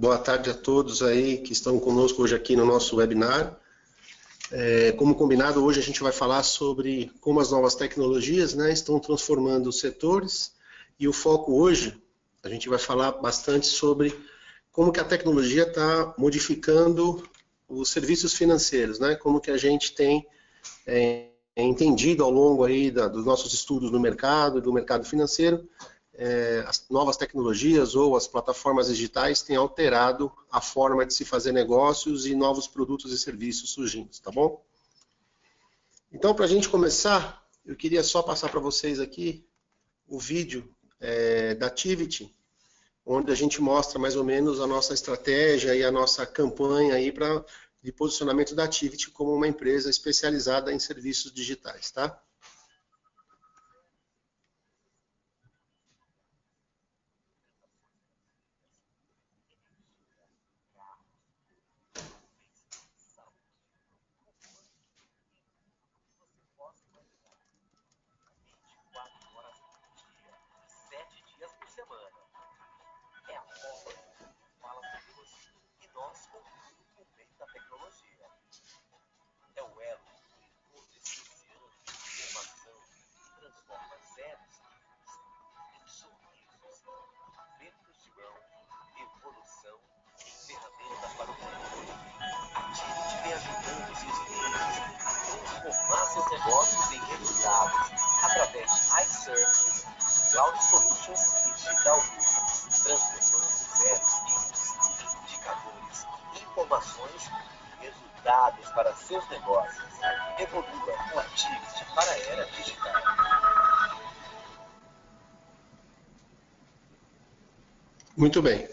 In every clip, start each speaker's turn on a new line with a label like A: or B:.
A: boa tarde a todos aí que estão conosco hoje aqui no nosso webinar. Como combinado, hoje a gente vai falar sobre como as novas tecnologias, né, estão transformando os setores, e o foco hoje, a gente vai falar bastante sobre como que a tecnologia está modificando os serviços financeiros, né, como que a gente tem entendido ao longo aí dos nossos estudos no mercado, do mercado financeiro, as novas tecnologias ou as plataformas digitais têm alterado a forma de se fazer negócios e novos produtos e serviços surgindo, tá bom? Então, para a gente começar, eu queria só passar para vocês aqui o vídeo da Tivity, onde a gente mostra mais ou menos a nossa estratégia e a nossa campanha aí de posicionamento da Tivity como uma empresa especializada em serviços digitais, tá?
B: Seus negócios em resultados através de iServices, Cloud Solutions e Digital Business, transformando zeros em indicadores, informações e resultados para seus negócios. Evolua com a Tivity para a era digital.
A: Muito bem.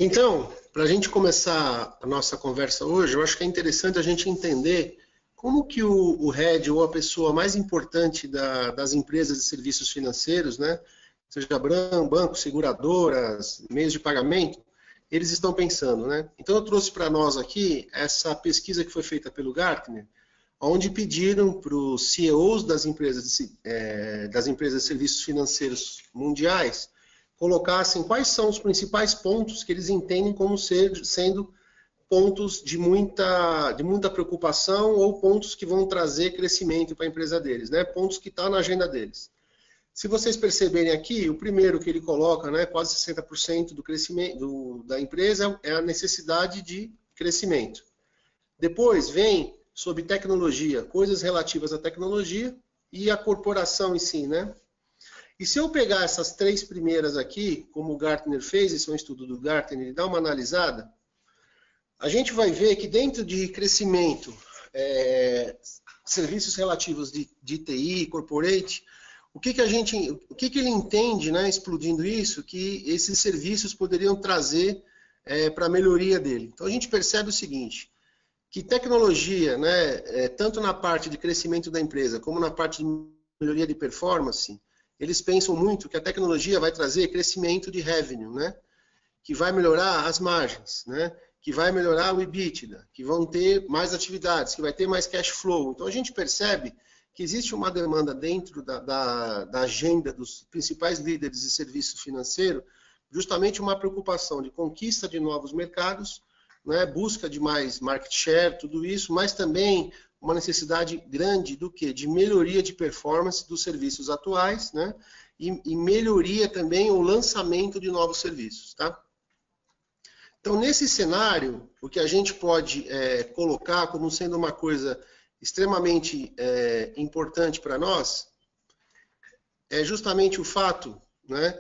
A: Então, para a gente começar a nossa conversa hoje, eu acho que é interessante a gente entender como que o head ou a pessoa mais importante das empresas de serviços financeiros, né, seja banco, seguradoras, meios de pagamento, eles estão pensando, né? Então eu trouxe para nós aqui essa pesquisa que foi feita pelo Gartner, onde pediram para os CEOs das empresas de serviços financeiros mundiais colocassem quais são os principais pontos que eles entendem como sendo pontos de muita preocupação ou pontos que vão trazer crescimento para a empresa deles, né? Pontos que estão na agenda deles. Se vocês perceberem aqui, o primeiro que ele coloca, né, quase 60% do crescimento da empresa é a necessidade de crescimento. Depois vem sobre tecnologia, coisas relativas à tecnologia e a corporação em si, né? E se eu pegar essas três primeiras aqui, como o Gartner fez, esse é um estudo do Gartner, e dar uma analisada, a gente vai ver que dentro de crescimento, serviços relativos de TI, corporate, o que ele entende, né, explodindo isso, que esses serviços poderiam trazer para a melhoria dele. Então a gente percebe o seguinte, que tecnologia, né, tanto na parte de crescimento da empresa, como na parte de melhoria de performance, eles pensam muito que a tecnologia vai trazer crescimento de revenue, né, que vai melhorar as margens, né, que vai melhorar o EBITDA, que vão ter mais atividades, que vai ter mais cash flow. Então a gente percebe que existe uma demanda dentro da agenda dos principais líderes de serviço financeiro, justamente uma preocupação de conquista de novos mercados, né, busca de mais market share, tudo isso, mas também uma necessidade grande do quê? De melhoria de performance dos serviços atuais, né, e melhoria também o lançamento de novos serviços, tá? Então, nesse cenário, o que a gente pode colocar como sendo uma coisa extremamente importante para nós é justamente o fato, né,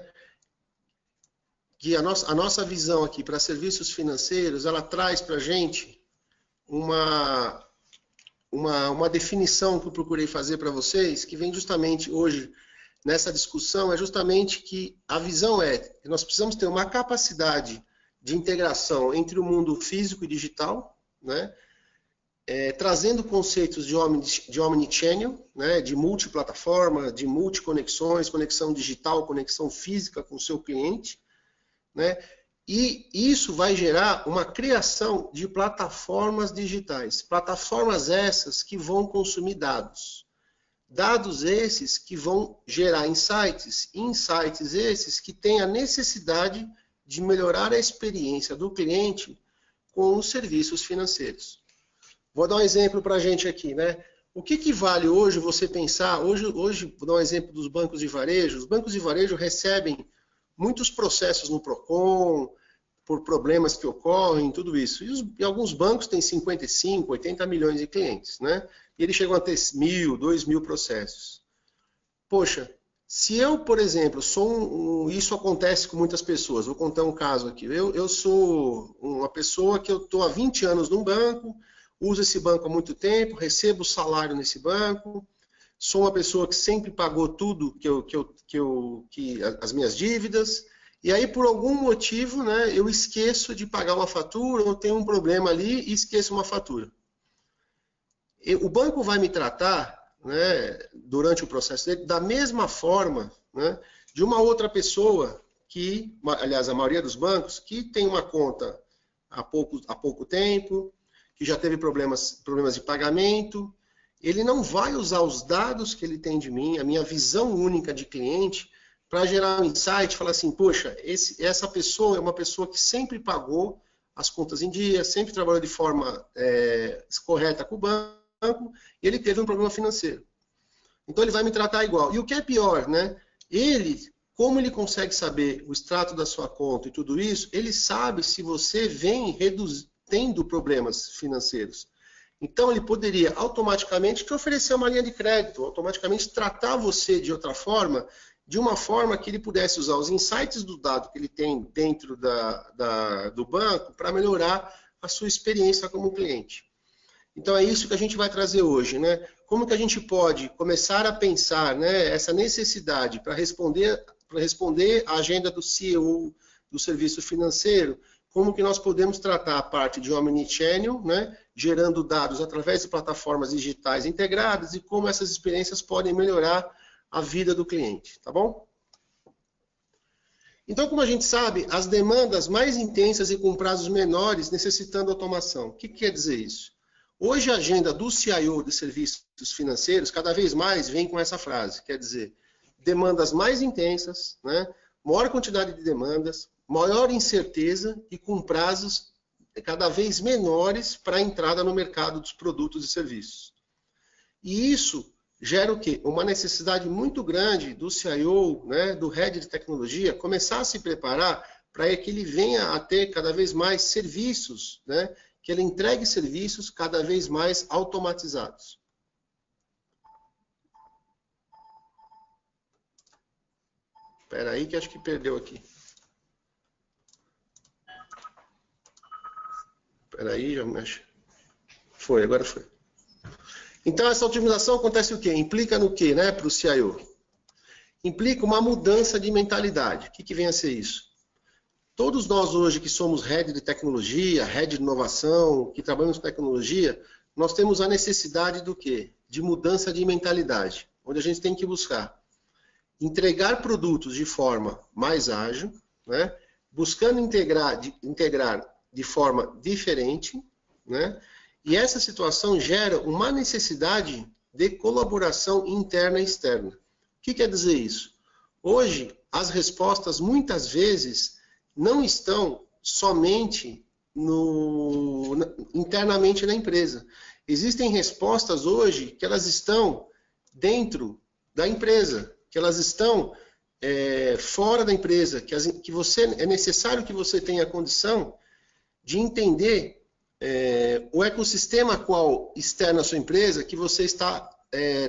A: que a nossa visão aqui para serviços financeiros, ela traz para a gente uma definição que eu procurei fazer para vocês, que vem justamente hoje nessa discussão, é justamente que a visão é que nós precisamos ter uma capacidade de integração entre o mundo físico e digital, né? Trazendo conceitos de omnichannel, né? De multiplataforma, de multiconexões, conexão digital, conexão física com o seu cliente, né? E isso vai gerar uma criação de plataformas digitais, plataformas essas que vão consumir dados. Dados esses que vão gerar insights esses que têm a necessidade de melhorar a experiência do cliente com os serviços financeiros. Vou dar um exemplo para a gente aqui, né? O que vale hoje você pensar, hoje vou dar um exemplo dos bancos de varejo. Os bancos de varejo recebem muitos processos no Procon, por problemas que ocorrem, tudo isso. E alguns bancos têm 55, 80 milhões de clientes, né? E eles chegam a ter 1.000, 2.000 processos. Poxa, se eu, por exemplo, isso acontece com muitas pessoas, vou contar um caso aqui. Eu sou uma pessoa que eu estou há 20 anos num banco, uso esse banco há muito tempo, recebo salário nesse banco, sou uma pessoa que sempre pagou tudo as minhas dívidas, e aí por algum motivo, né, eu esqueço de pagar uma fatura, ou tenho um problema ali e esqueço uma fatura. O banco vai me tratar, né, durante o processo dele, da mesma forma, né, de uma outra pessoa que, aliás, a maioria dos bancos, que tem uma conta há pouco tempo, que já teve problemas de pagamento, ele não vai usar os dados que ele tem de mim, a minha visão única de cliente, para gerar um insight, falar assim, poxa, essa pessoa é uma pessoa que sempre pagou as contas em dia, sempre trabalhou de forma correta com o banco, e ele teve um problema financeiro. Então ele vai me tratar igual. E o que é pior, né? Como ele consegue saber o extrato da sua conta e tudo isso, ele sabe se você vem tendo problemas financeiros. Então ele poderia automaticamente te oferecer uma linha de crédito, automaticamente tratar você de outra forma, de uma forma que ele pudesse usar os insights do dado que ele tem dentro do banco para melhorar a sua experiência como cliente. Então é isso que a gente vai trazer hoje, né? Como que a gente pode começar a pensar, né, essa necessidade para responder à agenda do CEO do serviço financeiro, como que nós podemos tratar a parte de omnichannel, né, gerando dados através de plataformas digitais integradas e como essas experiências podem melhorar a vida do cliente, tá bom? Então, como a gente sabe, as demandas mais intensas e com prazos menores necessitando automação. O que quer dizer isso? Hoje a agenda do CIO de serviços financeiros cada vez mais vem com essa frase, quer dizer, demandas mais intensas, né, maior quantidade de demandas, maior incerteza e com prazos cada vez menores para a entrada no mercado dos produtos e serviços. E isso gera o quê? Uma necessidade muito grande do CIO, né, do Head de Tecnologia, começar a se preparar para que ele venha a ter cada vez mais serviços, né, que ele entregue serviços cada vez mais automatizados. Espera aí que acho que perdeu aqui. Espera aí, já mexe. Foi, agora foi. Então, essa otimização acontece o quê? Implica no quê, né, para o CIO? Implica uma mudança de mentalidade. O que vem a ser isso? Todos nós hoje que somos head de tecnologia, head de inovação, que trabalhamos com tecnologia, nós temos a necessidade do quê? De mudança de mentalidade, onde a gente tem que buscar entregar produtos de forma mais ágil, né, buscando integrar de forma diferente, né, e essa situação gera uma necessidade de colaboração interna e externa. O que quer dizer isso? Hoje, as respostas muitas vezes não estão somente internamente na empresa. Existem respostas hoje que elas estão dentro da empresa, que elas estão fora da empresa, que é necessário que você tenha a condição de entender o ecossistema qual externo à sua empresa que você está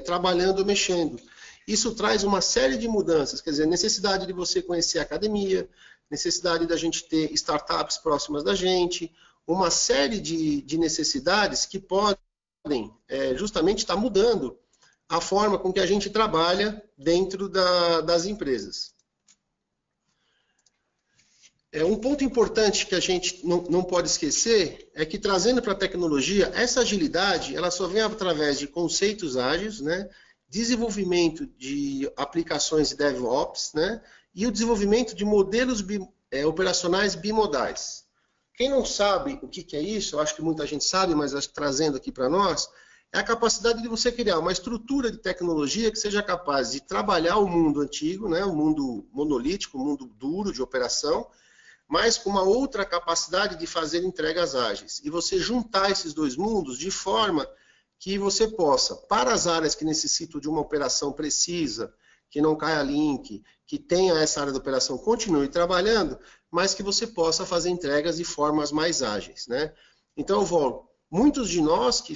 A: trabalhando ou mexendo. Isso traz uma série de mudanças, quer dizer, necessidade de você conhecer a academia, necessidade da gente ter startups próximas da gente, uma série de necessidades que podem justamente estar mudando a forma com que a gente trabalha dentro das empresas. Um ponto importante que a gente não pode esquecer é que, trazendo para a tecnologia, essa agilidade ela só vem através de conceitos ágeis, né, desenvolvimento de aplicações de DevOps, né, e o desenvolvimento de modelos operacionais bimodais. Quem não sabe o que é isso, eu acho que muita gente sabe, mas acho que trazendo aqui para nós, é a capacidade de você criar uma estrutura de tecnologia que seja capaz de trabalhar o mundo antigo, né, o mundo monolítico, o mundo duro de operação, mas com uma outra capacidade de fazer entregas ágeis. E você juntar esses dois mundos de forma que você possa, para as áreas que necessitam de uma operação precisa, que não caia link, que tenha essa área de operação, continue trabalhando, mas que você possa fazer entregas de formas mais ágeis, né? Então, Volvo, muitos de nós que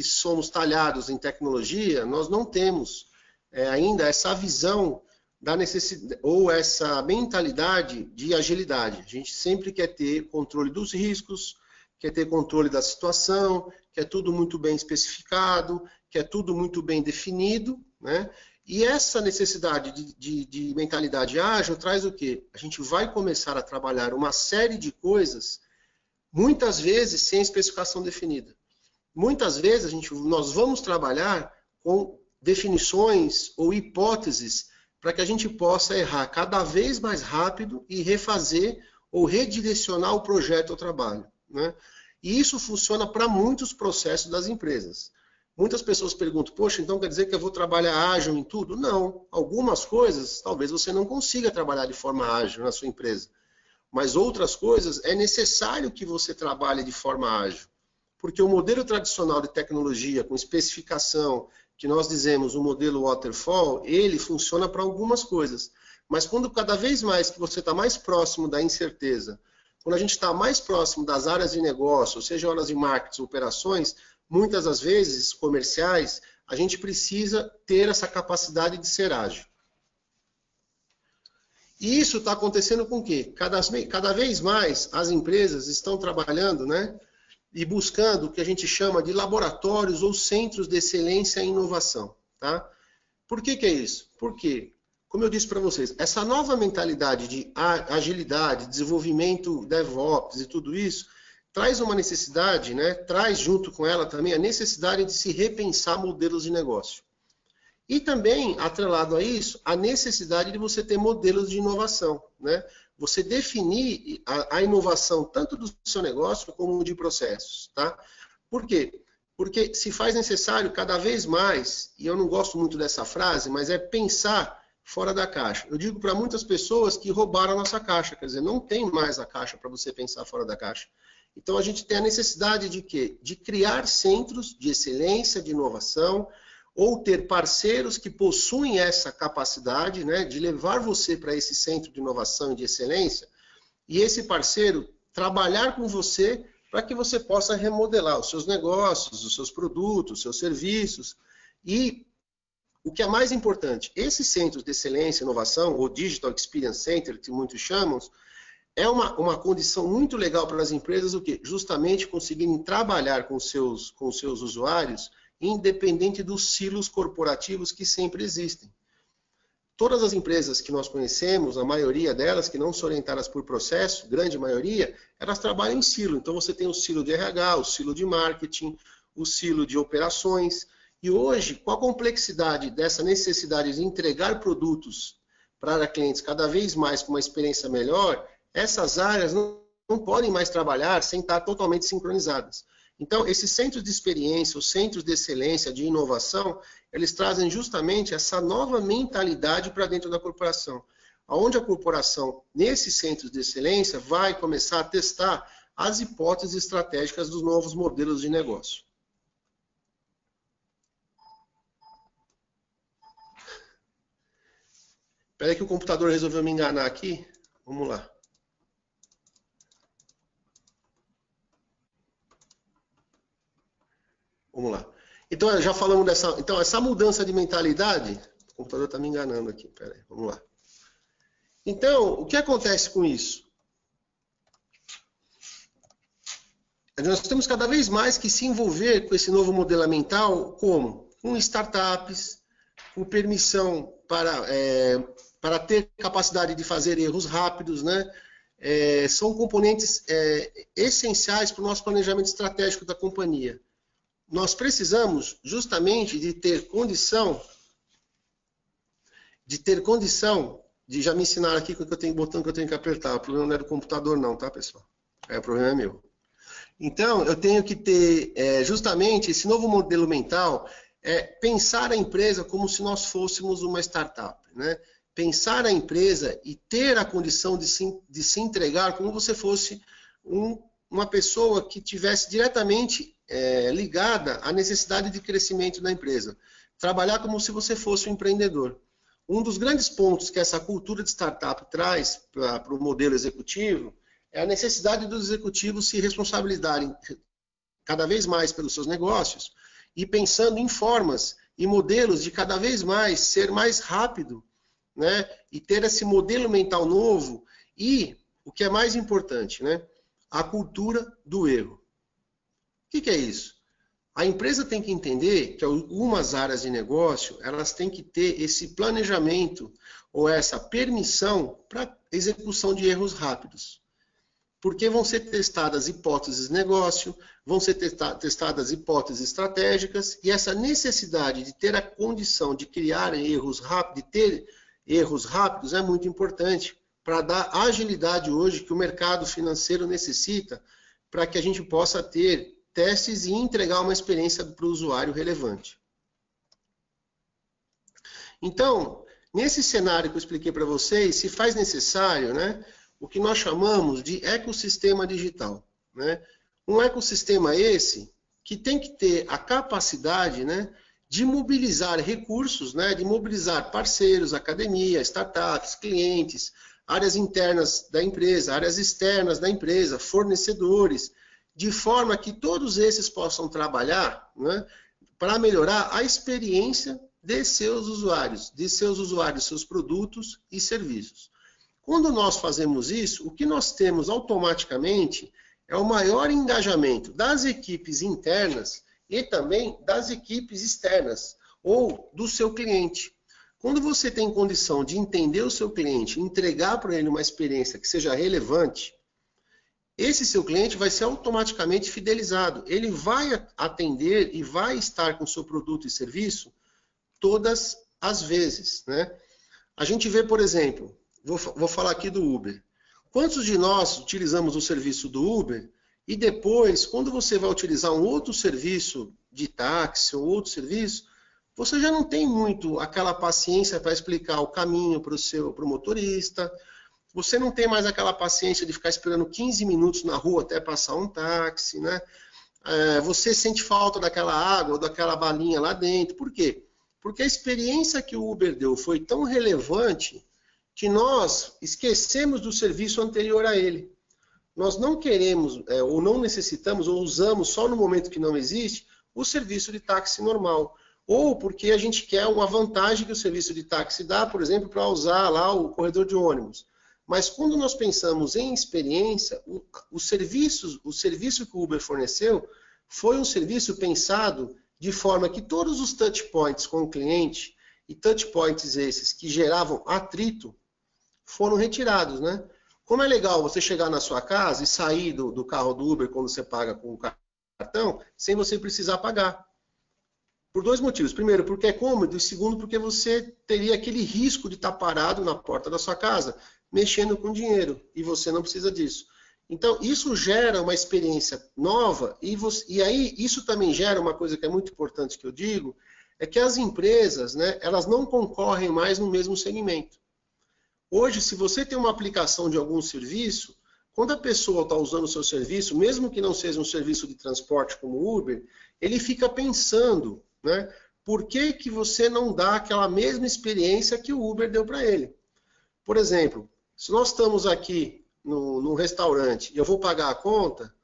A: somos talhados em tecnologia, nós não temos ainda essa visão da necessidade, ou essa mentalidade de agilidade. A gente sempre quer ter controle dos riscos, quer ter controle da situação, quer tudo muito bem especificado, quer tudo muito bem definido, né? E essa necessidade de mentalidade ágil traz o quê? A gente vai começar a trabalhar uma série de coisas, muitas vezes sem especificação definida. Muitas vezes nós vamos trabalhar com definições ou hipóteses para que a gente possa errar cada vez mais rápido e refazer ou redirecionar o projeto ao trabalho, né? E isso funciona para muitos processos das empresas. Muitas pessoas perguntam, poxa, então quer dizer que eu vou trabalhar ágil em tudo? Não. Algumas coisas, talvez você não consiga trabalhar de forma ágil na sua empresa. Mas outras coisas, é necessário que você trabalhe de forma ágil. Porque o modelo tradicional de tecnologia, com especificação, que nós dizemos o modelo waterfall, ele funciona para algumas coisas. Mas quando cada vez mais que você está mais próximo da incerteza, quando a gente está mais próximo das áreas de negócio, seja áreas de marketing, operações, muitas das vezes, comerciais, a gente precisa ter essa capacidade de ser ágil. E isso está acontecendo com o quê? Cada vez mais as empresas estão trabalhando, né, e buscando o que a gente chama de laboratórios ou centros de excelência em inovação. Tá? Por que é isso? Porque, como eu disse para vocês, essa nova mentalidade de agilidade, desenvolvimento DevOps e tudo isso, traz uma necessidade, né, traz junto com ela também a necessidade de se repensar modelos de negócio. E também, atrelado a isso, a necessidade de você ter modelos de inovação, né? Você definir a inovação tanto do seu negócio como de processos, tá? Por quê? Porque se faz necessário cada vez mais, e eu não gosto muito dessa frase, mas é pensar fora da caixa. Eu digo para muitas pessoas que roubaram a nossa caixa, quer dizer, não tem mais a caixa para você pensar fora da caixa. Então a gente tem a necessidade de quê? De criar centros de excelência, de inovação, ou ter parceiros que possuem essa capacidade, né, de levar você para esse centro de inovação e de excelência, e esse parceiro trabalhar com você para que você possa remodelar os seus negócios, os seus produtos, os seus serviços. E o que é mais importante, esses centros de excelência e inovação, ou Digital Experience Center, que muitos chamam, é uma condição muito legal para as empresas, o quê? Justamente conseguirem trabalhar com os seus usuários, independente dos silos corporativos que sempre existem. Todas as empresas que nós conhecemos, a maioria delas, que não são orientadas por processo, grande maioria, elas trabalham em silo. Então você tem o silo de RH, o silo de marketing, o silo de operações. E hoje, com a complexidade dessa necessidade de entregar produtos para clientes cada vez mais com uma experiência melhor, essas áreas não podem mais trabalhar sem estar totalmente sincronizadas. Então, esses centros de experiência, os centros de excelência, de inovação, eles trazem justamente essa nova mentalidade para dentro da corporação, onde a corporação, nesses centros de excelência, vai começar a testar as hipóteses estratégicas dos novos modelos de negócio. Espera aí que o computador resolveu me enganar aqui. Vamos lá. Vamos lá. Então, já falamos dessa... Então, essa mudança de mentalidade... O computador está me enganando aqui. Espera aí, vamos lá. Então, o que acontece com isso? Nós temos cada vez mais que se envolver com esse novo modelo mental, como? Com startups, com permissão para ter capacidade de fazer erros rápidos, né? São componentes essenciais para o nosso planejamento estratégico da companhia. Nós precisamos justamente de ter condição, de já me ensinar aqui que eu tenho botão que eu tenho que apertar. O problema não é do computador não, tá, pessoal? O problema é meu. Então, eu tenho que ter justamente esse novo modelo mental, pensar a empresa como se nós fôssemos uma startup, né? pensar a empresa e ter a condição de se entregar como você fosse uma pessoa que tivesse diretamente ligada à necessidade de crescimento da empresa. Trabalhar como se você fosse um empreendedor. Um dos grandes pontos que essa cultura de startup traz para o modelo executivo é a necessidade dos executivos se responsabilizarem cada vez mais pelos seus negócios e pensando em formas e modelos de cada vez mais ser mais rápido, né? E ter esse modelo mental novo e, o que é mais importante, né? A cultura do erro. O que é isso? A empresa tem que entender que algumas áreas de negócio, elas têm que ter esse planejamento ou essa permissão para execução de erros rápidos. Porque vão ser testadas hipóteses de negócio, vão ser testadas hipóteses estratégicas, e essa necessidade de ter a condição de criar erros rápidos, de ter erros rápidos é muito importante para dar agilidade hoje que o mercado financeiro necessita para que a gente possa ter testes e entregar uma experiência para o usuário relevante. Então, nesse cenário que eu expliquei para vocês, se faz necessário, né, o que nós chamamos de ecossistema digital, né? Um ecossistema esse que tem que ter a capacidade, né, de mobilizar recursos, né, de mobilizar parceiros, academia, startups, clientes, áreas internas da empresa, áreas externas da empresa, fornecedores, de forma que todos esses possam trabalhar, né, para melhorar a experiência de seus usuários, seus produtos e serviços. Quando nós fazemos isso, o que nós temos automaticamente é o maior engajamento das equipes internas e também das equipes externas, ou do seu cliente. Quando você tem condição de entender o seu cliente, entregar para ele uma experiência que seja relevante, esse seu cliente vai ser automaticamente fidelizado. Ele vai atender e vai estar com o seu produto e serviço todas as vezes, né? A gente vê, por exemplo, vou falar aqui do Uber. Quantos de nós utilizamos o serviço do Uber e depois, quando você vai utilizar um outro serviço de táxi ou outro serviço, você já não tem muito aquela paciência para explicar o caminho para o motorista, você não tem mais aquela paciência de ficar esperando 15 minutos na rua até passar um táxi, né? Você sente falta daquela água ou daquela balinha lá dentro. Por quê? Porque a experiência que o Uber deu foi tão relevante que nós esquecemos do serviço anterior a ele. Nós não queremos, ou não necessitamos, ou usamos só no momento que não existe, o serviço de táxi normal. Ou porque a gente quer uma vantagem que o serviço de táxi dá, por exemplo, para usar lá o corredor de ônibus. Mas quando nós pensamos em experiência, o serviço que o Uber forneceu foi um serviço pensado de forma que todos os touch points com o cliente, e touch points esses que geravam atrito, foram retirados, né? Como é legal você chegar na sua casa e sair do carro do Uber quando você paga com o cartão, sem você precisar pagar. Por dois motivos. Primeiro, porque é cômodo, e segundo, porque você teria aquele risco de estar parado na porta da sua casa, mexendo com dinheiro, e você não precisa disso. Então, isso gera uma experiência nova, e aí isso também gera uma coisa que é muito importante que eu digo, é que as empresas, né, elas não concorrem mais no mesmo segmento. Hoje, se você tem uma aplicação de algum serviço, quando a pessoa está usando o seu serviço, mesmo que não seja um serviço de transporte como o Uber, ele fica pensando, né, por que que você não dá aquela mesma experiência que o Uber deu para ele? Por exemplo, se nós estamos aqui num restaurante e eu vou pagar a conta,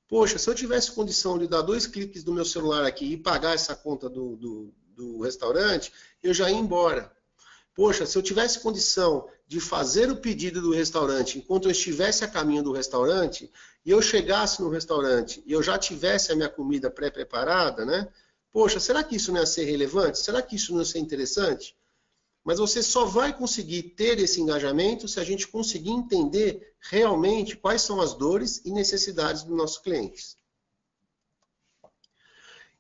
A: poxa, se eu tivesse condição de dar 2 cliques do meu celular aqui e pagar essa conta do restaurante, eu já ia embora. Poxa, se eu tivesse condição de fazer o pedido do restaurante enquanto eu estivesse a caminho do restaurante, e eu chegasse no restaurante e eu já tivesse a minha comida pré-preparada, né? Poxa, será que isso não ia ser relevante? Será que isso não ia ser interessante? Mas você só vai conseguir ter esse engajamento se a gente conseguir entender realmente quais são as dores e necessidades dos nossos clientes.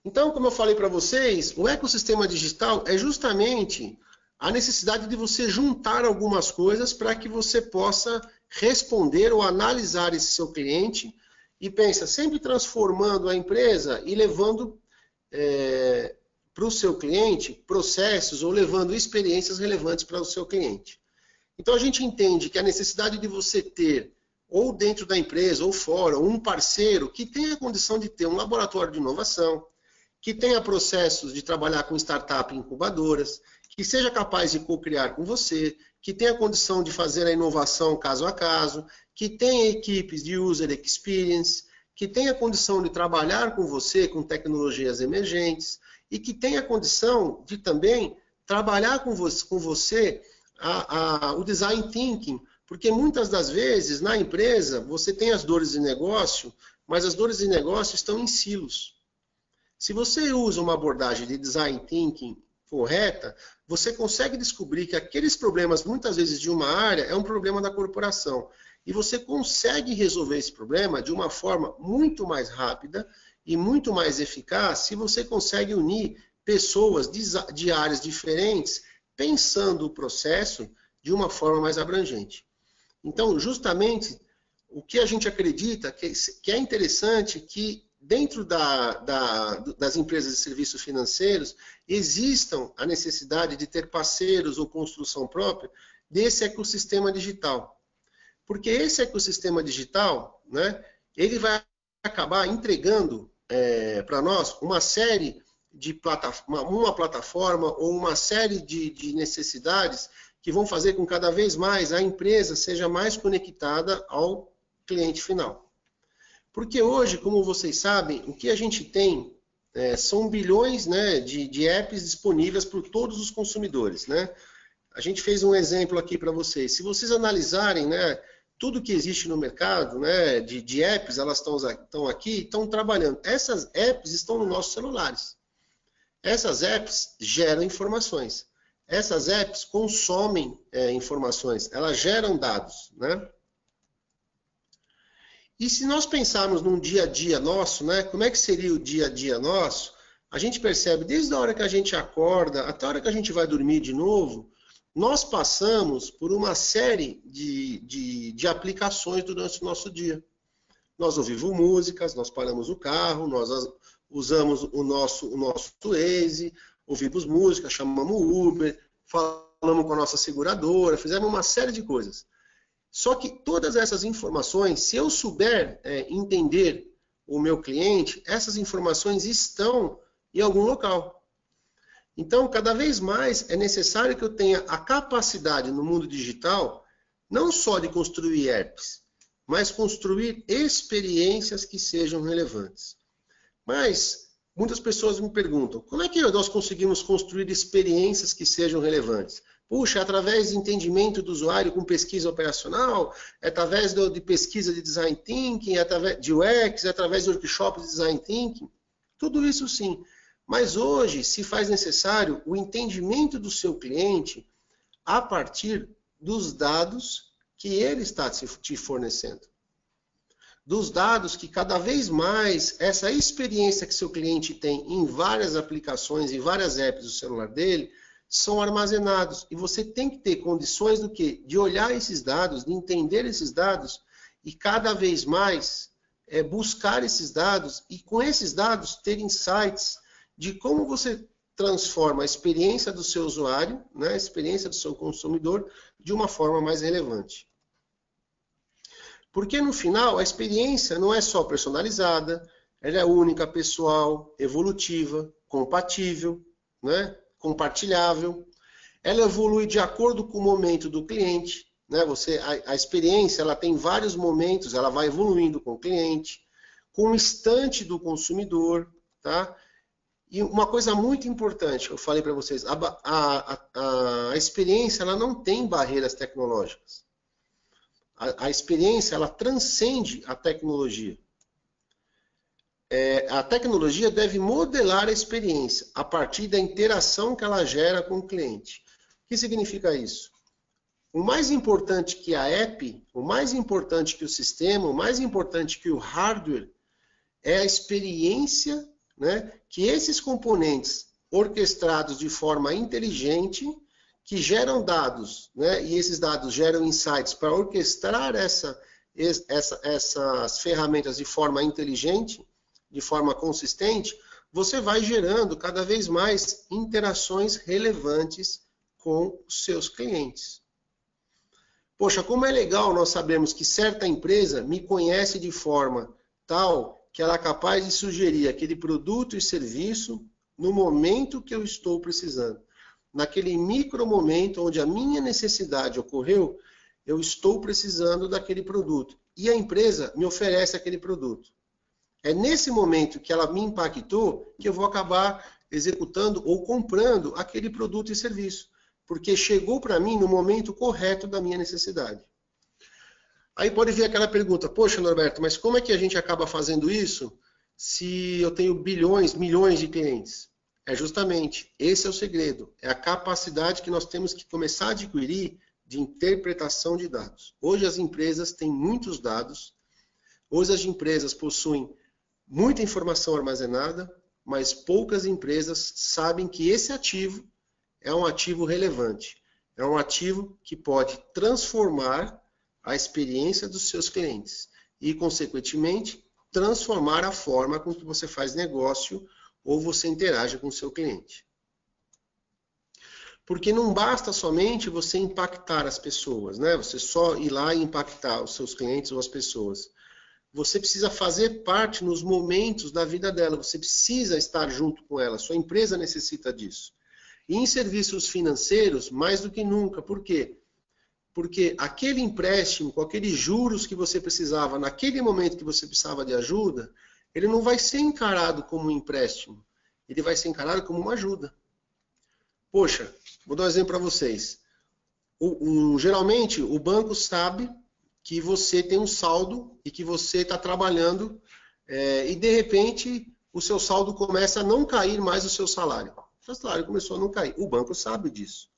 A: Então, como eu falei para vocês, o ecossistema digital é justamente a necessidade de você juntar algumas coisas para que você possa responder ou analisar esse seu cliente e pensa, sempre transformando a empresa e levando para o seu cliente processos ou levando experiências relevantes para o seu cliente. Então a gente entende que a necessidade de você ter, ou dentro da empresa, ou fora, um parceiro que tenha a condição de ter um laboratório de inovação, que tenha processos de trabalhar com startup incubadoras, que seja capaz de co-criar com você, que tenha condição de fazer a inovação caso a caso, que tenha equipes de user experience, que tenha condição de trabalhar com você com tecnologias emergentes e que tenha condição de também trabalhar com você o design thinking, porque muitas das vezes na empresa você tem as dores de negócio, mas as dores de negócio estão em silos. Se você usa uma abordagem de design thinking correta, você consegue descobrir que aqueles problemas, muitas vezes de uma área, é um problema da corporação. E você consegue resolver esse problema de uma forma muito mais rápida e muito mais eficaz se você consegue unir pessoas de áreas diferentes, pensando o processo de uma forma mais abrangente. Então, justamente, o que a gente acredita que é interessante que dentro das empresas de serviços financeiros existam a necessidade de ter parceiros ou construção própria desse ecossistema digital. Porque esse ecossistema digital, né, ele vai acabar entregando para nós uma série de uma plataforma ou uma série de necessidades que vão fazer com que cada vez mais a empresa seja mais conectada ao cliente final. Porque hoje, como vocês sabem, o que a gente tem são bilhões, né, de apps disponíveis para todos os consumidores. Né? A gente fez um exemplo aqui para vocês. Se vocês analisarem, né, tudo que existe no mercado, né, de apps, elas estão aqui, estão trabalhando. Essas apps estão nos nossos celulares. Essas apps geram informações. Essas apps consomem informações, elas geram dados. Né? E se nós pensarmos num dia a dia nosso, né, como é que seria o dia a dia nosso, a gente percebe desde a hora que a gente acorda até a hora que a gente vai dormir de novo, nós passamos por uma série de aplicações durante o nosso dia. Nós ouvimos músicas, nós paramos o carro, nós usamos o nosso Waze, ouvimos música, chamamos Uber, falamos com a nossa seguradora, fizemos uma série de coisas. Só que todas essas informações, se eu souber entender o meu cliente, essas informações estão em algum local. Então, cada vez mais é necessário que eu tenha a capacidade no mundo digital, não só de construir apps, mas construir experiências que sejam relevantes. Mas muitas pessoas me perguntam, como é que nós conseguimos construir experiências que sejam relevantes? Puxa, é através de entendimento do usuário com pesquisa operacional, é através de pesquisa de design thinking, é através de UX, é através de workshops de design thinking. Tudo isso sim. Mas hoje se faz necessário o entendimento do seu cliente a partir dos dados que ele está te fornecendo. Dos dados que cada vez mais essa experiência que seu cliente tem em várias aplicações, em várias apps do celular dele, são armazenados. E você tem que ter condições do quê? De olhar esses dados, de entender esses dados e cada vez mais buscar esses dados e com esses dados ter insights de como você transforma a experiência do seu usuário, né, a experiência do seu consumidor, de uma forma mais relevante. Porque no final a experiência não é só personalizada, ela é única, pessoal, evolutiva, compatível, né? Compartilhável, ela evolui de acordo com o momento do cliente, né? A experiência ela tem vários momentos, ela vai evoluindo com o cliente, com o instante do consumidor, tá? E uma coisa muito importante, eu falei para vocês, a experiência ela não tem barreiras tecnológicas. A experiência ela transcende a tecnologia. A tecnologia deve modelar a experiência a partir da interação que ela gera com o cliente. O que significa isso? O mais importante que a app, o mais importante que o sistema, o mais importante que o hardware é a experiência, né, que esses componentes orquestrados de forma inteligente, que geram dados, né, e esses dados geram insights para orquestrar essas ferramentas de forma inteligente, de forma consistente, você vai gerando cada vez mais interações relevantes com os seus clientes. Poxa, como é legal nós sabemos que certa empresa me conhece de forma tal que ela é capaz de sugerir aquele produto e serviço no momento que eu estou precisando. Naquele micro momento onde a minha necessidade ocorreu, eu estou precisando daquele produto. E a empresa me oferece aquele produto. É nesse momento que ela me impactou que eu vou acabar executando ou comprando aquele produto e serviço. Porque chegou para mim no momento correto da minha necessidade. Aí pode vir aquela pergunta, poxa, Norberto, mas como é que a gente acaba fazendo isso se eu tenho bilhões, milhões de clientes? É justamente, esse é o segredo, é a capacidade que nós temos que começar a adquirir de interpretação de dados. Hoje as empresas têm muitos dados, hoje as empresas possuem muita informação armazenada, mas poucas empresas sabem que esse ativo é um ativo relevante, é um ativo que pode transformar a experiência dos seus clientes e, consequentemente, transformar a forma com que você faz negócio ou você interage com o seu cliente. Porque não basta somente você impactar as pessoas, né? Você só ir lá e impactar os seus clientes ou as pessoas. Você precisa fazer parte nos momentos da vida dela, você precisa estar junto com ela, sua empresa necessita disso. E em serviços financeiros, mais do que nunca. Por quê? Porque aquele empréstimo, com aqueles juros que você precisava, naquele momento que você precisava de ajuda, ele não vai ser encarado como um empréstimo, ele vai ser encarado como uma ajuda. Poxa, vou dar um exemplo para vocês. Geralmente, o banco sabe que você tem um saldo e que você está trabalhando e, de repente, o seu saldo começa a não cair mais o seu salário. O seu salário começou a não cair. O banco sabe disso.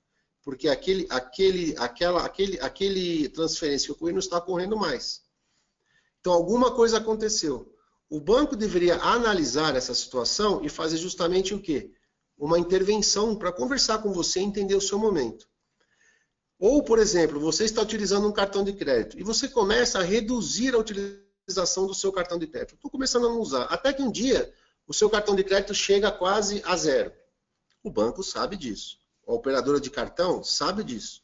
A: Porque aquele transferência que ocorreu não está correndo mais. Então, alguma coisa aconteceu. O banco deveria analisar essa situação e fazer justamente o quê? Uma intervenção para conversar com você e entender o seu momento. Ou, por exemplo, você está utilizando um cartão de crédito e você começa a reduzir a utilização do seu cartão de crédito. Estou começando a não usar. Até que um dia o seu cartão de crédito chega quase a zero. O banco sabe disso. A operadora de cartão sabe disso.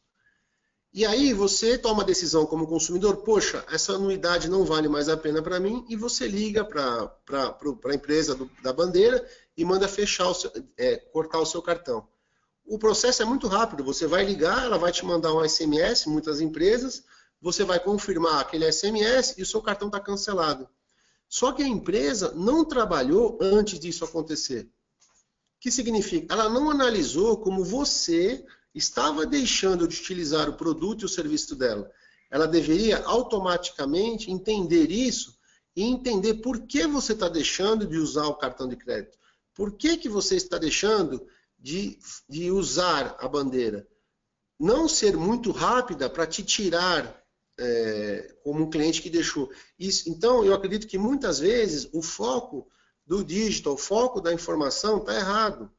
A: E aí você toma a decisão como consumidor, poxa, essa anuidade não vale mais a pena para mim, e você liga para a empresa da bandeira e manda fechar cortar o seu cartão. O processo é muito rápido, você vai ligar, ela vai te mandar um SMS, muitas empresas, você vai confirmar aquele SMS e o seu cartão está cancelado. Só que a empresa não trabalhou antes disso acontecer. O que significa? Ela não analisou como você estava deixando de utilizar o produto e o serviço dela. Ela deveria automaticamente entender isso e entender por que você está deixando de usar o cartão de crédito. Por que você está deixando de usar a bandeira? Não ser muito rápida para te tirar como um cliente que deixou. Isso, então, eu acredito que muitas vezes o foco do digital, o foco da informação está errado.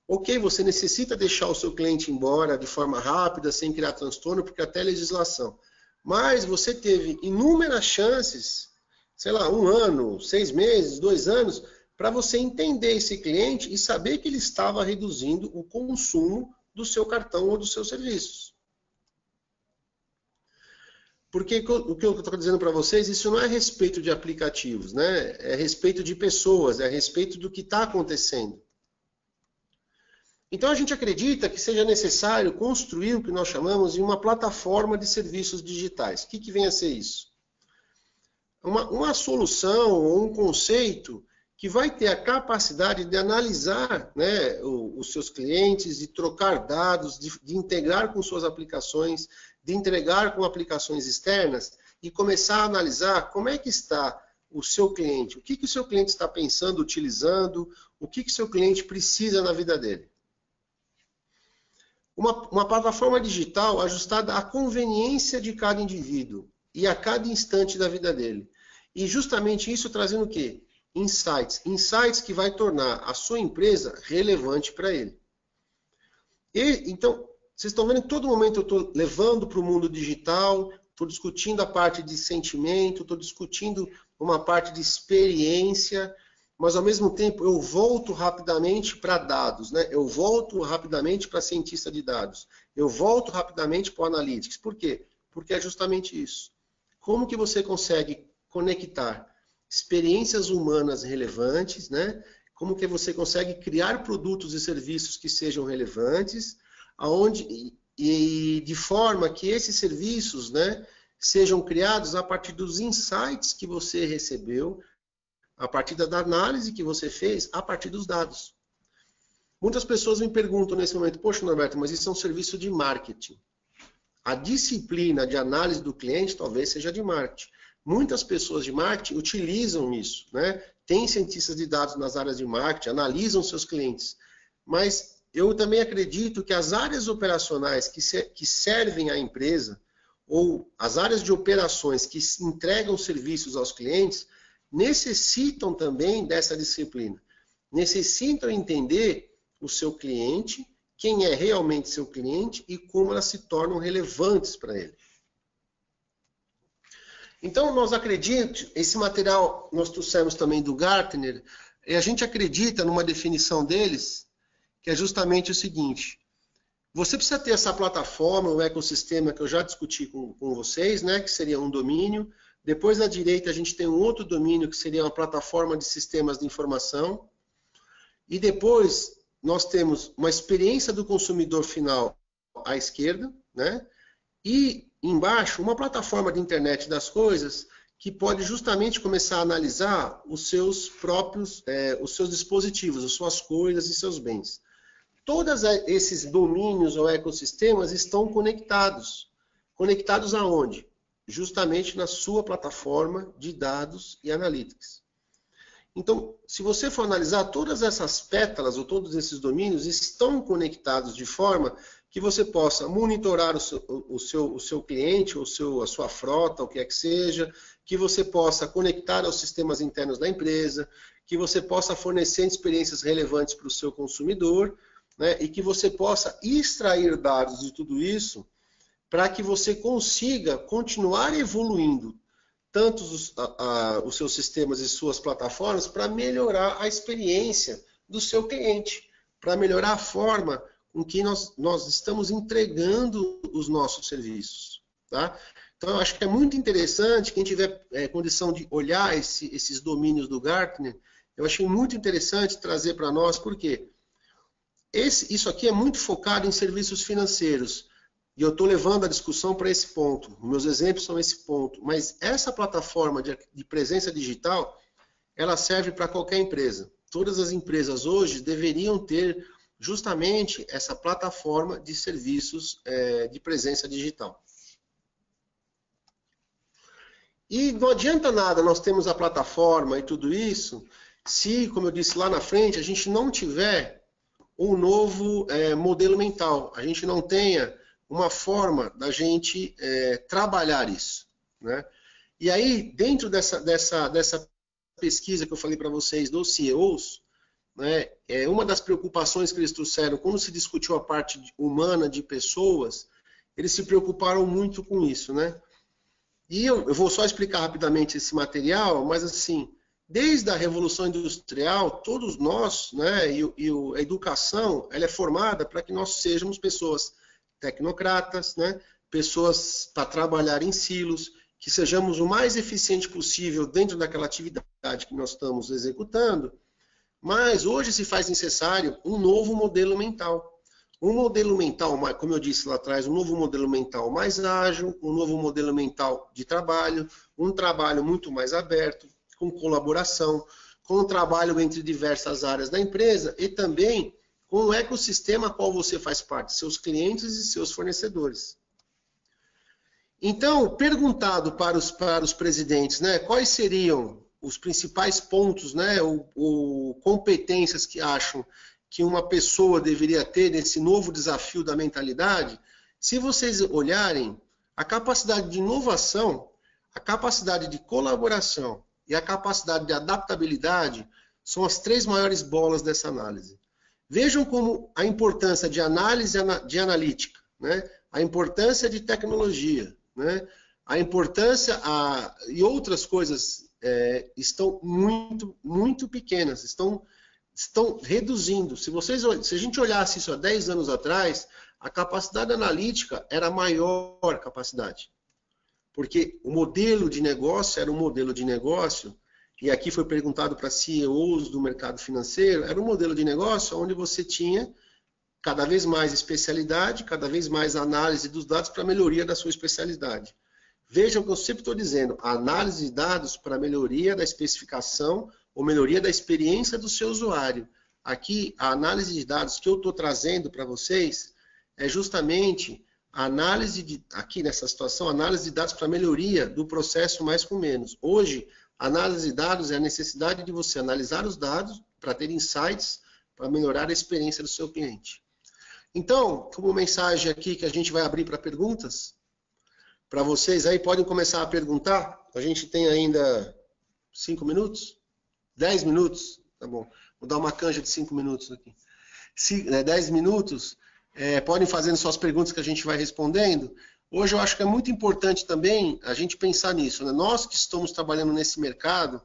A: Ok, você necessita deixar o seu cliente embora de forma rápida, sem criar transtorno, porque até legislação. Mas você teve inúmeras chances, sei lá, 1 ano, 6 meses, 2 anos, para você entender esse cliente e saber que ele estava reduzindo o consumo do seu cartão ou dos seus serviços. Porque o que eu estou dizendo para vocês, isso não é a respeito de aplicativos, né? É a respeito de pessoas, é a respeito do que está acontecendo. Então a gente acredita que seja necessário construir o que nós chamamos de uma plataforma de serviços digitais. O que vem a ser isso? Uma solução ou um conceito que vai ter a capacidade de analisar, né, os seus clientes, de trocar dados, de integrar com suas aplicações, de entregar com aplicações externas e começar a analisar como é que está o seu cliente, o que o seu cliente está pensando, utilizando, o que o seu cliente precisa na vida dele. Uma plataforma digital ajustada à conveniência de cada indivíduo e a cada instante da vida dele. E justamente isso trazendo o quê? Insights. Insights que vai tornar a sua empresa relevante para ele. Então, vocês estão vendo que todo momento eu estou levando para o mundo digital, estou discutindo a parte de sentimento, estou discutindo uma parte de experiência, mas ao mesmo tempo eu volto rapidamente para dados, né? Eu volto rapidamente para cientista de dados, eu volto rapidamente para o Analytics. Por quê? porque é justamente isso. Como que você consegue conectar experiências humanas relevantes, né? Como que você consegue criar produtos e serviços que sejam relevantes, e de forma que esses serviços, né, sejam criados a partir dos insights que você recebeu, a partir da análise que você fez, a partir dos dados. Muitas pessoas me perguntam nesse momento, poxa, Norberto, mas isso é um serviço de marketing. A disciplina de análise do cliente talvez seja de marketing. Muitas pessoas de marketing utilizam isso, né? Tem cientistas de dados nas áreas de marketing, analisam seus clientes. Mas eu também acredito que as áreas operacionais que servem à empresa, ou as áreas de operações que entregam serviços aos clientes, necessitam também dessa disciplina. Necessitam entender o seu cliente, quem é realmente seu cliente e como elas se tornam relevantes para ele. Então, nós acreditamos, esse material nós trouxemos também do Gartner, e a gente acredita numa definição deles, que é justamente o seguinte: você precisa ter essa plataforma, o ecossistema que eu já discuti com vocês, né, que seria um domínio. Depois, à direita, a gente tem um outro domínio, que seria uma plataforma de sistemas de informação. E depois, nós temos uma experiência do consumidor final à esquerda, né? E embaixo, uma plataforma de internet das coisas que pode justamente começar a analisar os seus próprios, os seus dispositivos, as suas coisas e seus bens. Todos esses domínios ou ecossistemas estão conectados. Conectados aonde? Justamente na sua plataforma de dados e analytics. Então, se você for analisar, todas essas pétalas ou todos esses domínios estão conectados de forma que você possa monitorar o seu cliente, a sua frota, o que é que seja, que você possa conectar aos sistemas internos da empresa, que você possa fornecer experiências relevantes para o seu consumidor, né, e que você possa extrair dados de tudo isso para que você consiga continuar evoluindo tanto os seus sistemas e suas plataformas para melhorar a experiência do seu cliente, para melhorar a forma com que nós estamos entregando os nossos serviços. Tá? Então, eu acho que é muito interessante, quem tiver condição de olhar esses domínios do Gartner, eu achei muito interessante trazer para nós, porque isso aqui é muito focado em serviços financeiros. E eu estou levando a discussão para esse ponto. Meus exemplos são esse ponto. Mas essa plataforma de presença digital, ela serve para qualquer empresa. Todas as empresas hoje deveriam ter justamente essa plataforma de serviços de presença digital. E não adianta nada nós temos a plataforma e tudo isso, se, como eu disse lá na frente, a gente não tiver um novo modelo mental. A gente não tenha uma forma da gente trabalhar isso, né? E aí, dentro dessa pesquisa que eu falei para vocês dos CEOs, né, uma das preocupações que eles trouxeram, quando se discutiu a parte humana de pessoas, eles se preocuparam muito com isso, né? E eu vou só explicar rapidamente esse material, mas assim, desde a Revolução Industrial, todos nós, né, a educação, ela é formada para que nós sejamos pessoas tecnocratas, né? Pessoas para trabalhar em silos, que sejamos o mais eficiente possível dentro daquela atividade que nós estamos executando, mas hoje se faz necessário um novo modelo mental. Um modelo mental, como eu disse lá atrás, um novo modelo mental mais ágil, um novo modelo mental de trabalho, um trabalho muito mais aberto, com colaboração, com um trabalho entre diversas áreas da empresa e também com o ecossistema a qual você faz parte, seus clientes e seus fornecedores. Então, perguntado para os presidentes, né, quais seriam os principais pontos, né, ou competências que acham que uma pessoa deveria ter nesse novo desafio da mentalidade, se vocês olharem, a capacidade de inovação, a capacidade de colaboração e a capacidade de adaptabilidade são as 3 maiores bolas dessa análise. Vejam como a importância de análise de analítica, né? A importância de tecnologia, né? A importância e outras coisas estão muito, muito pequenas, estão reduzindo. Se a gente olhasse isso há 10 anos atrás, a capacidade analítica era a maior capacidade. Porque o modelo de negócio era um modelo de negócio, e aqui foi perguntado para CEOs do mercado financeiro, era um modelo de negócio onde você tinha cada vez mais especialidade, cada vez mais análise dos dados para melhoria da sua especialidade. Vejam que eu sempre estou dizendo, análise de dados para melhoria da especificação ou melhoria da experiência do seu usuário. Aqui, a análise de dados que eu estou trazendo para vocês é justamente a análise, aqui nessa situação, análise de dados para melhoria do processo mais com menos. Hoje, análise de dados é a necessidade de você analisar os dados para ter insights, para melhorar a experiência do seu cliente. Então, como mensagem aqui que a gente vai abrir para perguntas, para vocês aí, podem começar a perguntar. A gente tem ainda 5 minutos? 10 minutos? Tá bom. Vou dar uma canja de 5 minutos aqui. 10 minutos, podem fazendo suas perguntas que a gente vai respondendo. Hoje eu acho que é muito importante também a gente pensar nisso, né? Nós que estamos trabalhando nesse mercado,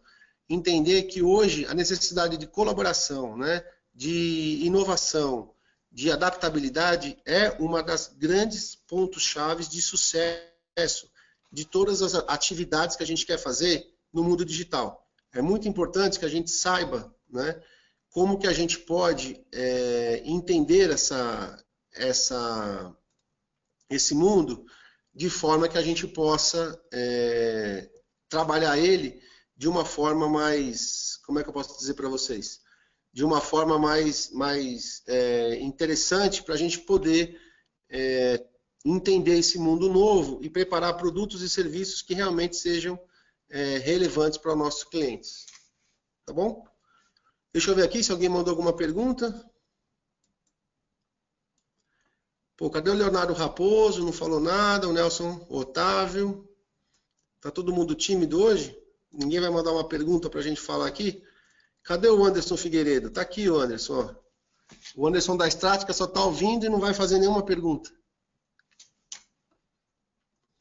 A: entender que hoje a necessidade de colaboração, né, de inovação, de adaptabilidade é uma das grandes pontos-chave de sucesso de todas as atividades que a gente quer fazer no mundo digital. É muito importante que a gente saiba, né, como que a gente pode entender esse mundo de forma que a gente possa trabalhar ele de uma forma mais, como é que eu posso dizer para vocês? De uma forma mais interessante para a gente poder entender esse mundo novo e preparar produtos e serviços que realmente sejam relevantes para os nossos clientes. Tá bom? Deixa eu ver aqui se alguém mandou alguma pergunta. Pô, cadê o Leonardo Raposo? Não falou nada. O Nelson Otávio. Tá todo mundo tímido hoje? Ninguém vai mandar uma pergunta para a gente falar aqui? Cadê o Anderson Figueiredo? Tá aqui o Anderson. Ó. O Anderson da Strática só tá ouvindo e não vai fazer nenhuma pergunta.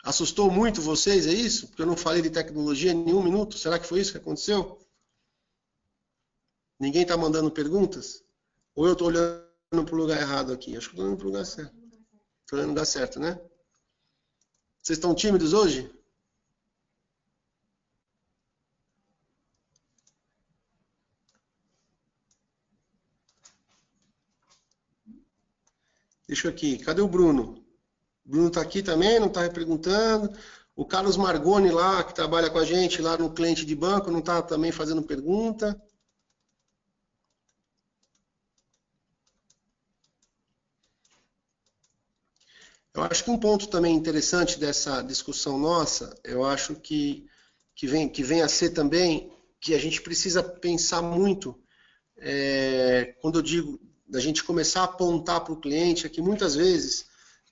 A: Assustou muito vocês, é isso? Porque eu não falei de tecnologia em nenhum minuto. Será que foi isso que aconteceu? Ninguém está mandando perguntas? Ou eu estou olhando para o lugar errado aqui? Acho que estou olhando para o lugar certo. Estou olhando no lugar certo, né? Vocês estão tímidos hoje? Deixa eu aqui. Cadê o Bruno? O Bruno está aqui também, não está perguntando. O Carlos Margoni lá, que trabalha com a gente lá no cliente de banco, não está também fazendo pergunta. Eu acho que um ponto também interessante dessa discussão nossa, eu acho que vem a ser também que a gente precisa pensar muito, quando eu digo da gente começar a apontar para o cliente, é que muitas vezes,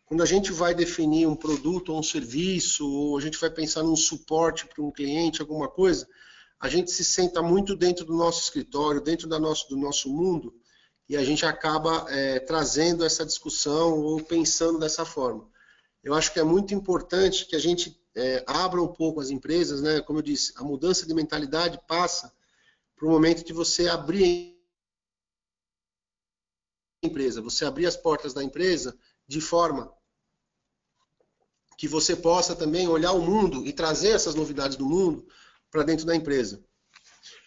A: quando a gente vai definir um produto ou um serviço, ou a gente vai pensar num suporte para um cliente, alguma coisa, a gente se senta muito dentro do nosso escritório, dentro do nosso mundo, e a gente acaba trazendo essa discussão ou pensando dessa forma. Eu acho que é muito importante que a gente abra um pouco as empresas, né? Como eu disse, a mudança de mentalidade passa para o momento de você abrir a empresa, você abrir as portas da empresa de forma que você possa também olhar o mundo e trazer essas novidades do mundo para dentro da empresa.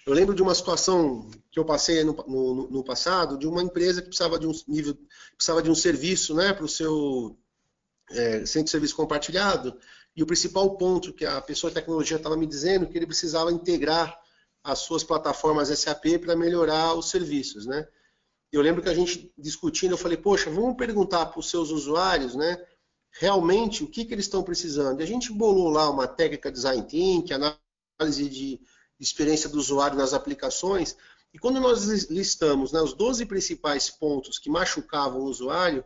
A: Eu lembro de uma situação que eu passei no passado, de uma empresa que precisava de um serviço, né, para o seu centro de serviço compartilhado, e o principal ponto que a pessoa de tecnologia estava me dizendo que ele precisava integrar as suas plataformas SAP para melhorar os serviços, né? Eu lembro que a gente discutindo, eu falei, poxa, vamos perguntar para os seus usuários, né, realmente o que eles estão precisando. E a gente bolou lá uma técnica Design Thinking, análise de experiência do usuário nas aplicações, e quando nós listamos, né, os 12 principais pontos que machucavam o usuário,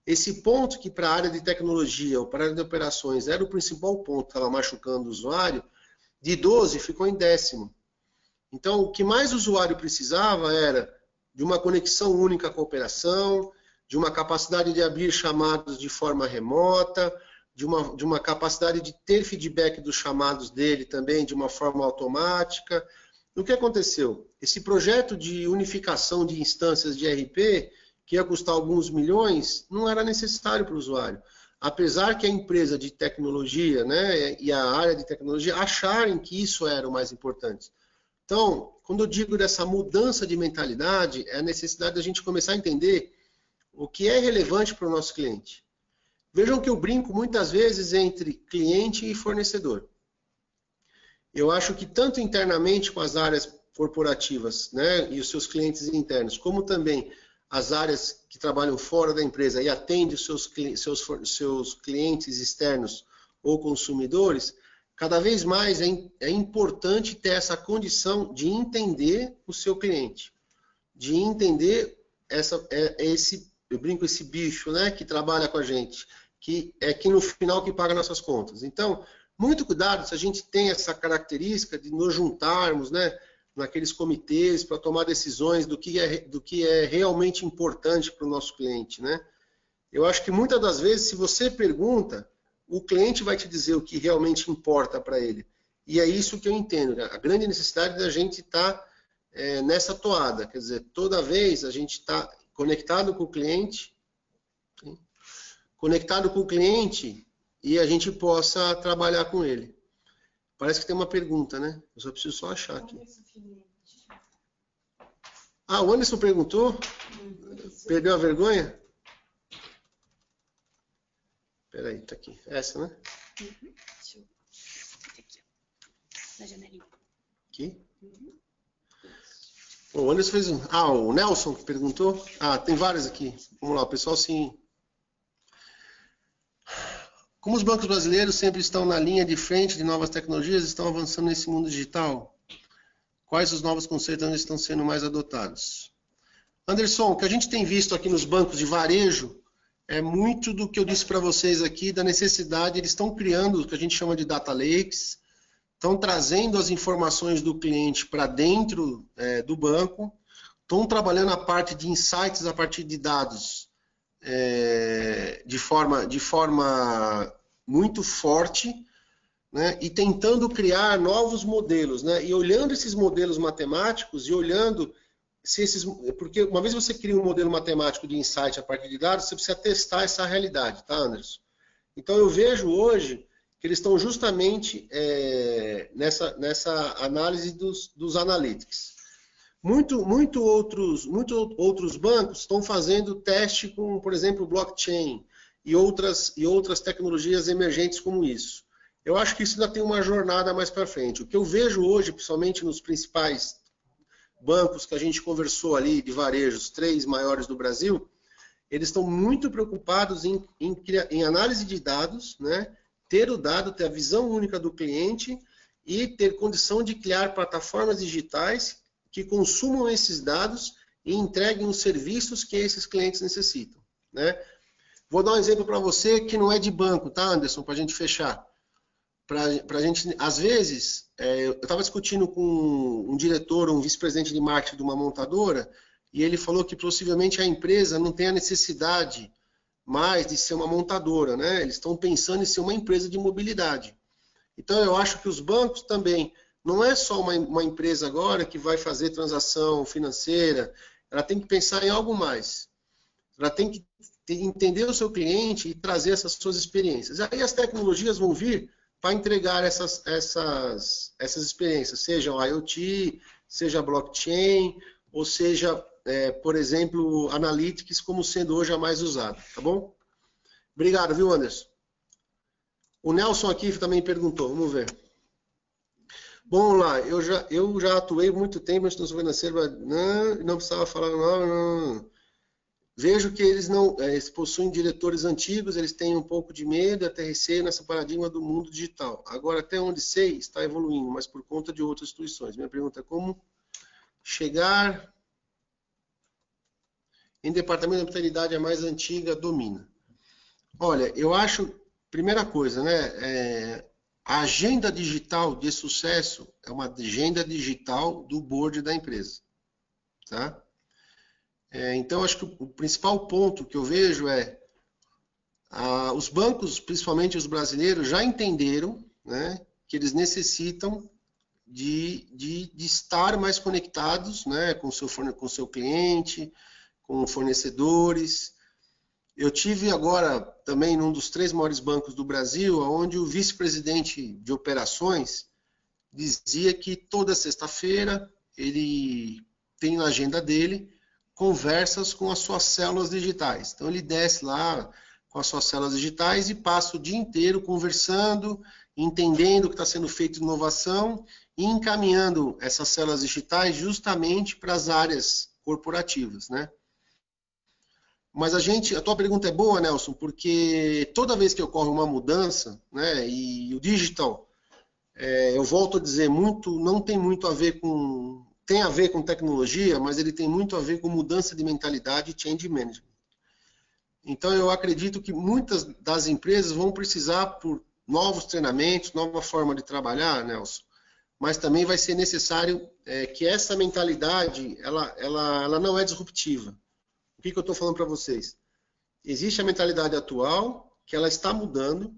A: esse ponto que para a área de tecnologia ou para a área de operações era o principal ponto que estava machucando o usuário, de 12 ficou em 10º. Então, o que mais o usuário precisava era de uma conexão única com a operação, de uma capacidade de abrir chamados de forma remota, de uma capacidade de ter feedback dos chamados dele também de uma forma automática. O que aconteceu? Esse projeto de unificação de instâncias de ERP, que ia custar alguns milhões, não era necessário para o usuário. apesar que a empresa de tecnologia, né, e a área de tecnologia acharem que isso era o mais importante. Então, quando eu digo dessa mudança de mentalidade, é a necessidade da gente começar a entender o que é relevante para o nosso cliente. Vejam que eu brinco muitas vezes entre cliente e fornecedor. Eu acho que tanto internamente com as áreas corporativas, né, e os seus clientes internos, como também as áreas que trabalham fora da empresa e atendem os seus clientes externos ou consumidores, cada vez mais é importante ter essa condição de entender o seu cliente, de entender eu brinco, esse bicho, né, que trabalha com a gente, que é que no final que paga nossas contas. Então, muito cuidado se a gente tem essa característica de nos juntarmos, né, naqueles comitês para tomar decisões do que é realmente importante para o nosso cliente, né? Eu acho que muitas das vezes, se você pergunta, o cliente vai te dizer o que realmente importa para ele. E é isso que eu entendo, né? A grande necessidade da gente estar nessa toada, quer dizer, toda vez a gente está conectado com o cliente, e a gente possa trabalhar com ele. Parece que tem uma pergunta, né? Eu só preciso só achar aqui. Ah, o Anderson perguntou? Perdeu a vergonha? Peraí, tá aqui. Essa, né?
C: Deixa eu... Aqui, ó. Na janelinha.
A: Aqui? O Anderson fez um... Ah, o Nelson que perguntou? Ah, tem várias aqui. Vamos lá, o pessoal sim... Como os bancos brasileiros sempre estão na linha de frente de novas tecnologias, estão avançando nesse mundo digital? Quais os novos conceitos estão sendo mais adotados? Anderson, o que a gente tem visto aqui nos bancos de varejo é muito do que eu disse para vocês aqui, da necessidade, eles estão criando o que a gente chama de data lakes, estão trazendo as informações do cliente para dentro do banco, estão trabalhando a parte de insights a partir de dados, de forma muito forte, né, e tentando criar novos modelos, né, e olhando esses modelos matemáticos e olhando se esses... Porque uma vez você cria um modelo matemático de insight a partir de dados, você precisa testar essa realidade, tá, Anderson? Então eu vejo hoje que eles estão justamente nessa análise dos analytics. Muitos outros bancos estão fazendo teste com, por exemplo, blockchain e outras tecnologias emergentes como isso. Eu acho que isso ainda tem uma jornada mais para frente. O que eu vejo hoje, principalmente nos principais bancos que a gente conversou ali, de varejo, os 3 maiores do Brasil, eles estão muito preocupados em análise de dados, né? Ter o dado, ter a visão única do cliente e ter condição de criar plataformas digitais que consumam esses dados e entreguem os serviços que esses clientes necessitam, né? Vou dar um exemplo para você que não é de banco, tá, Anderson, para a gente fechar. Pra gente, às vezes, eu estava discutindo com um diretor, um vice-presidente de marketing de uma montadora, e ele falou que possivelmente a empresa não tem a necessidade mais de ser uma montadora, né? Eles estão pensando em ser uma empresa de mobilidade. Então, eu acho que os bancos também, não é só uma empresa agora que vai fazer transação financeira, ela tem que pensar em algo mais. Ela tem que entender o seu cliente e trazer essas suas experiências. Aí as tecnologias vão vir para entregar essas experiências, seja o IoT, seja blockchain, ou seja, por exemplo, Analytics, como sendo hoje a mais usada, tá bom? Obrigado, viu, Anderson? O Nelson aqui também perguntou, vamos ver. Bom, lá, eu já atuei muito tempo na instituição financeira, não precisava falar, não. Vejo que eles possuem diretores antigos, eles têm um pouco de medo, até receio nessa paradigma do mundo digital. Agora, até onde sei, está evoluindo, mas por conta de outras instituições. Minha pergunta é como chegar em departamento de hospitalidade a mais antiga domina. Olha, eu acho, primeira coisa, né, a agenda digital de sucesso é uma agenda digital do board da empresa, tá? Então, acho que o principal ponto que eu vejo os bancos, principalmente os brasileiros, já entenderam, né, que eles necessitam de estar mais conectados, né, com o seu cliente, com fornecedores. Eu tive agora também num dos 3 maiores bancos do Brasil, onde o vice-presidente de operações dizia que toda sexta-feira ele tem na agenda dele conversas com as suas células digitais. Então ele desce lá com as suas células digitais e passa o dia inteiro conversando, entendendo o que está sendo feito de inovação e encaminhando essas células digitais justamente para as áreas corporativas, né? Mas a tua pergunta é boa, Nelson, porque toda vez que ocorre uma mudança, né, e o digital, eu volto a dizer, não tem muito a ver com... Tem a ver com tecnologia, mas ele tem muito a ver com mudança de mentalidade e change management. Então, eu acredito que muitas das empresas vão precisar por novos treinamentos, nova forma de trabalhar, Nelson, mas também vai ser necessário que essa mentalidade, ela não é disruptiva. O que eu estou falando para vocês? Existe a mentalidade atual, que ela está mudando,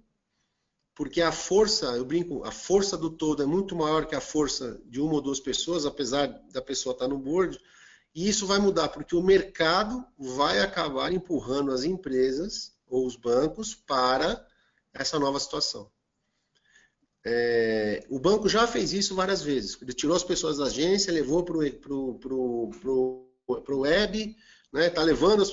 A: porque a força, eu brinco, a força do todo é muito maior que a força de uma ou duas pessoas, apesar da pessoa estar no board, e isso vai mudar, porque o mercado vai acabar empurrando as empresas ou os bancos para essa nova situação. O banco já fez isso várias vezes. Ele tirou as pessoas da agência, levou para o web, né,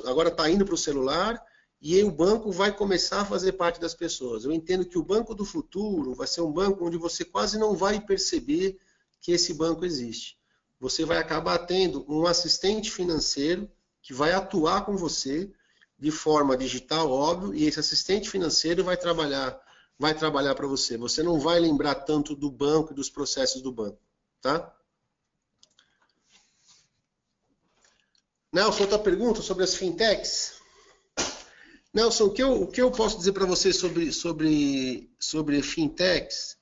A: agora está indo para o celular, e aí o banco vai começar a fazer parte das pessoas. Eu entendo que o banco do futuro vai ser um banco onde você quase não vai perceber que esse banco existe. Você vai acabar tendo um assistente financeiro que vai atuar com você de forma digital, óbvio, e esse assistente financeiro vai trabalhar para você. Você não vai lembrar tanto do banco e dos processos do banco, tá? Nelson, outra pergunta sobre as fintechs. Nelson, o que eu posso dizer para você sobre fintechs,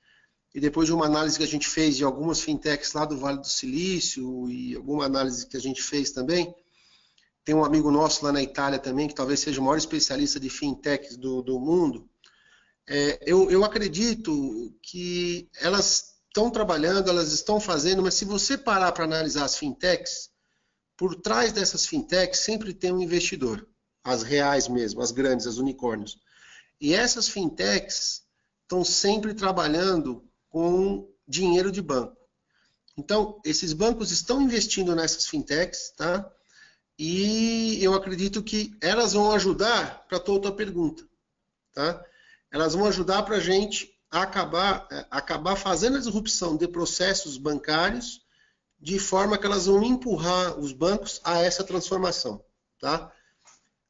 A: e depois de uma análise que a gente fez de algumas fintechs lá do Vale do Silício, e alguma análise que a gente fez também, tem um amigo nosso lá na Itália também, que talvez seja o maior especialista de fintechs do mundo. Eu acredito que elas estão trabalhando, elas estão fazendo, mas se você parar para analisar as fintechs, por trás dessas fintechs sempre tem um investidor, as reais mesmo, as grandes, as unicórnios. E essas fintechs estão sempre trabalhando com dinheiro de banco. Então, esses bancos estão investindo nessas fintechs, tá? E eu acredito que elas vão ajudar para a tua pergunta, tá? Elas vão ajudar para a gente acabar fazendo a disrupção de processos bancários de forma que elas vão empurrar os bancos a essa transformação, tá?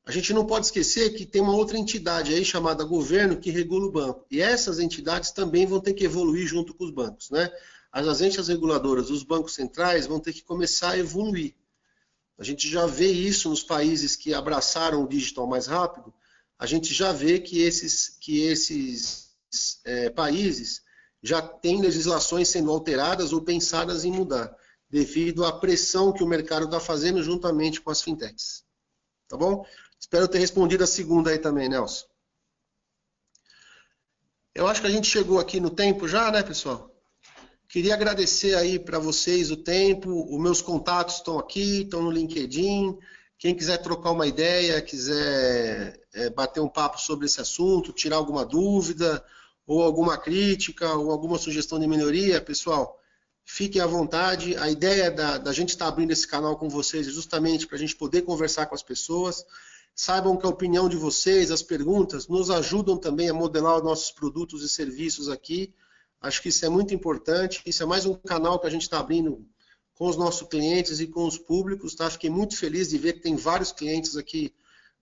A: A gente não pode esquecer que tem uma outra entidade aí chamada governo que regula o banco. E essas entidades também vão ter que evoluir junto com os bancos, né? As agências reguladoras, os bancos centrais vão ter que começar a evoluir. A gente já vê isso nos países que abraçaram o digital mais rápido. A gente já vê que esses países já têm legislações sendo alteradas ou pensadas em mudar, devido à pressão que o mercado está fazendo juntamente com as fintechs. Tá bom? Espero ter respondido a segunda aí também, Nelson. Eu acho que a gente chegou aqui no tempo já, né, pessoal? Queria agradecer aí para vocês o tempo. Os meus contatos estão aqui, estão no LinkedIn. Quem quiser trocar uma ideia, quiser bater um papo sobre esse assunto, tirar alguma dúvida, ou alguma crítica, ou alguma sugestão de melhoria, pessoal, fiquem à vontade. A ideia da gente estar abrindo esse canal com vocês é justamente para a gente poder conversar com as pessoas. Saibam que a opinião de vocês, as perguntas, nos ajudam também a modelar os nossos produtos e serviços aqui. Acho que isso é muito importante. Isso é mais um canal que a gente está abrindo com os nossos clientes e com os públicos, tá? Fiquei muito feliz de ver que tem vários clientes aqui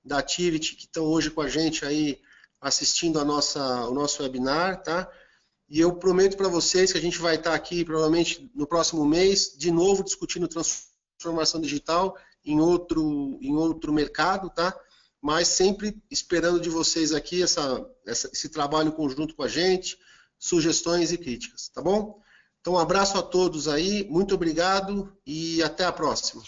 A: da Activity que estão hoje com a gente aí assistindo o nosso webinar, tá? E eu prometo para vocês que a gente vai estar aqui provavelmente no próximo mês, de novo discutindo transformação digital em outro mercado, tá? Mas sempre esperando de vocês aqui esse trabalho conjunto com a gente, sugestões e críticas, tá bom? Então, um abraço a todos aí, muito obrigado e até a próxima.